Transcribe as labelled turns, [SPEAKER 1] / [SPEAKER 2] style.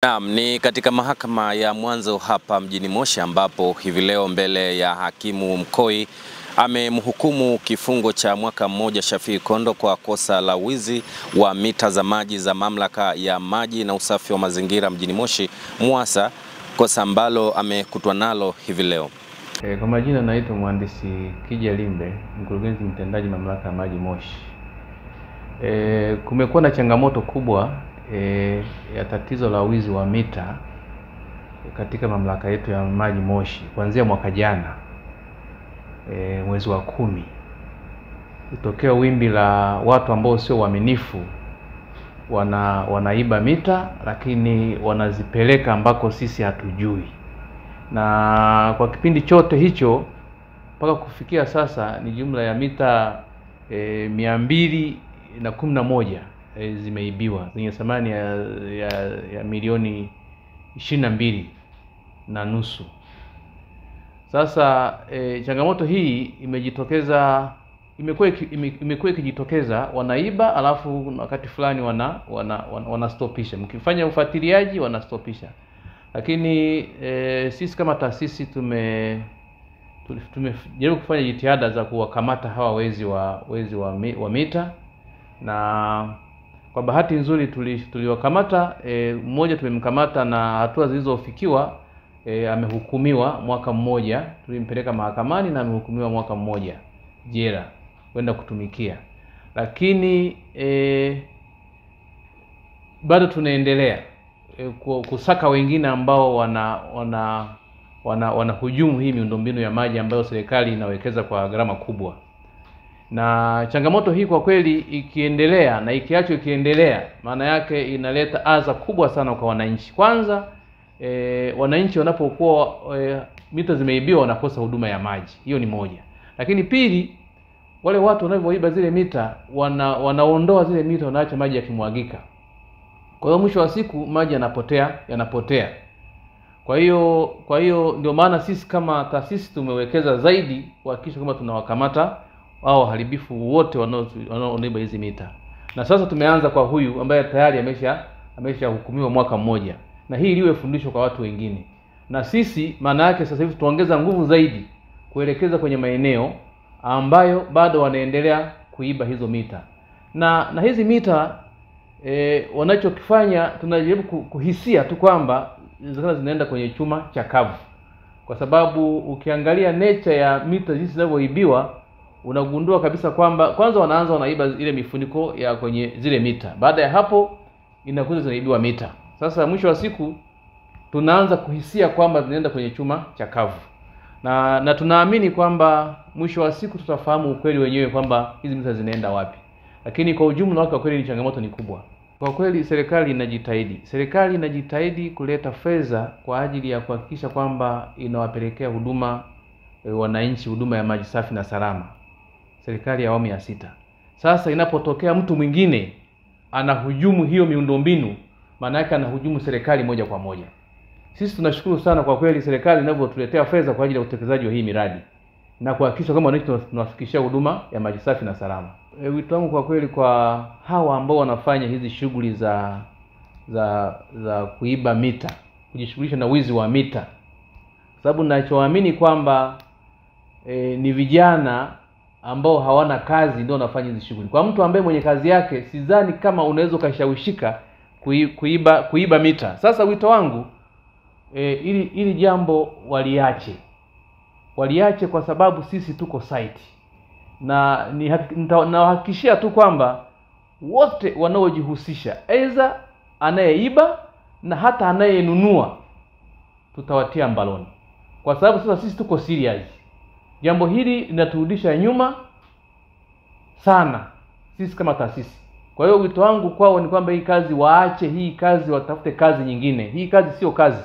[SPEAKER 1] Naam, ni katika mahakama ya mwanzo hapa mjini Moshi ambapo hivi leo mbele ya hakimu Mkoi amemhukumu kifungo cha mwaka mmoja Shafii Kondo kwa kosa la wizi wa mita za maji za mamlaka ya maji na usafi wa mazingira mjini Moshi MUWASA, kosa ambalo amekutwa nalo hivi leo.
[SPEAKER 2] Kwa majina naitwa Mhandisi Kija Limbe, mkurugenzi mtendaji mamlaka ya maji Moshi. Kumekuwa na changamoto kubwa ya tatizo la wizi wa mita katika mamlaka yetu ya maji Moshi kuanzia mwaka jana mwezi wa 10. Kutokea wimbi la watu ambao sio waaminifu wanaiba mita, lakini wanazipeleka ambako sisi hatujui. Na kwa kipindi chote hicho mpaka kufikia sasa ni jumla ya mita 211 zimeibiwa zenye thamani ya milioni 22.5. Sasa changamoto hii imekuwa ikijitokeza, wanaiba alafu wakati fulani wanastopisha. Mkifanya ufuatiliaji wanastopisha. Lakini sisi kama taasisi tumejaribu kufanya jitihada za kuwakamata hawa wezi wa mita, na kwa bahati nzuri tuliwakamata. Mmoja tumemkamata na hatua zilizofikiwa, amehukumiwa mwaka mmoja. Tulimpeleka mahakamani na amehukumiwa mwaka mmoja jela kwenda kutumikia. Lakini bado tunaendelea kusaka wengine ambao wanahujumu hii miundombinu ya maji ambayo serikali inawekeza kwa gharama kubwa. Na changamoto hii kwa kweli ikiendelea na ikiachwa ikiendelea, maana yake inaleta adha kubwa sana kwa wananchi. Kwanza wananchi wanapokuwa mita zimeibiwa wanakosa huduma ya maji. Hiyo ni moja. Lakini pili, wale watu wanavyoiba zile mita wanaondoa zile mita, wanaacha maji yakimwagika. Kwa hiyo mwisho wa siku maji yanapotea. Kwa hiyo ndio maana sisi kama taasisi tumewekeza zaidi kuhakikisha kama tunawakamata au waharibifu wote wanaoiba hizi mita. Na sasa tumeanza kwa huyu ambaye tayari ameshahukumiwa mwaka mmoja, na hii liwe fundisho kwa watu wengine. Na sisi maana yake sasa hivi tuongeza nguvu zaidi kuelekeza kwenye maeneo ambayo bado wanaendelea kuiba hizo mita. Na hizi mita wanachokifanya, tunajaribu kuhisia tu kwamba zinaenda kwenye chuma chakavu, kwa sababu ukiangalia nature ya mita jinsi zinavyoibiwa unagundua kabisa kwamba kwanza wanaiba ile mifuniko ya kwenye zile mita. Baada ya hapo inakuja zinaibiwa mita. Sasa mwisho wa siku tunaanza kuhisia kwamba zinaenda kwenye chuma chakavu. Na tunaamini kwamba mwisho wa siku tutafahamu ukweli wenyewe kwamba hizi mita zinaenda wapi. Lakini kwa ujumla kwa kweli changamoto ni kubwa. Kwa kweli serikali inajitahidi kuleta fedha kwa ajili ya kuhakikisha kwamba inawapelekea huduma wananchi huduma ya maji safi na salama. Serikali ya awamu ya 6. Sasa inapotokea mtu mwingine anahujumu hiyo miundombinu, maana yake anahujumu serikali moja kwa moja. Sisi tunashukuru sana kwa kweli serikali inavyotuletea fedha kwa ajili ya utekelezaji wa hii miradi na kuhakikisha kama wananchi tunafikishia huduma ya maji safi na salama. Wito wangu kwa kweli kwa hawa ambao wanafanya hizi shughuli za kuiba mita, kujishughulisha na wizi wa mita, sababu ninachoamini kwamba ni vijana ambao hawana kazi ndio wanafanya hizi shughuli. Kwa mtu ambaye mwenye kazi yake, sidhani kama unaweza kashawishika kuiba mita. Sasa wito wangu ili jambo waliache kwa sababu sisi tuko site. Na nawahakikishia tu kwamba wote wanaojihusisha, aidha anayeiba na hata anayenunua, tutawatia mbaloni. Kwa sababu sasa sisi tuko serious. Jambo hili linaturudisha nyuma sana sisi kama taasisi. Kwa hiyo wito wangu kwao ni kwamba hii kazi waache hii kazi, watafute kazi nyingine. Hii kazi sio kazi.